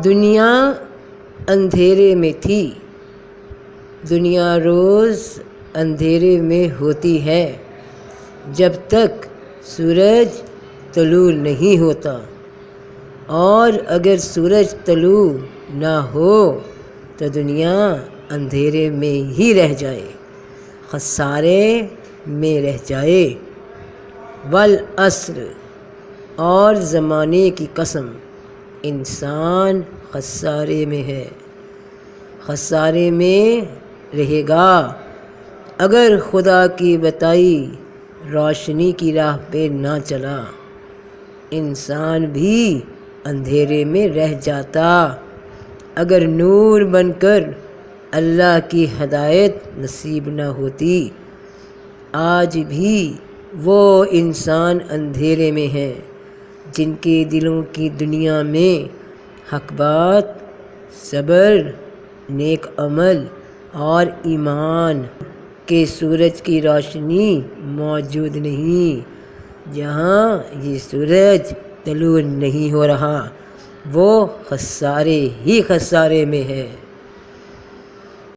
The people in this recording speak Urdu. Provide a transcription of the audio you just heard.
دنیا اندھیرے میں تھی، دنیا روز اندھیرے میں ہوتی ہے جب تک سورج طلوع نہیں ہوتا، اور اگر سورج طلوع نہ ہو تو دنیا اندھیرے میں ہی رہ جائے، خسارے میں رہ جائے۔ والعصر، اور زمانے کی قسم، انسان خسارے میں ہے، خسارے میں رہے گا اگر خدا کی بتائی روشنی کی راہ پہ نہ چلا۔ انسان بھی اندھیرے میں رہ جاتا اگر نور بن کر اللہ کی ہدایت نصیب نہ ہوتی۔ آج بھی وہ انسان اندھیرے میں ہیں جن کے دلوں کی دنیا میں حق بات، صبر، نیک عمل اور ایمان کے سورج کی روشنی موجود نہیں۔ جہاں یہ سورج طلوع نہیں ہو رہا وہ خسارے ہی خسارے میں ہے۔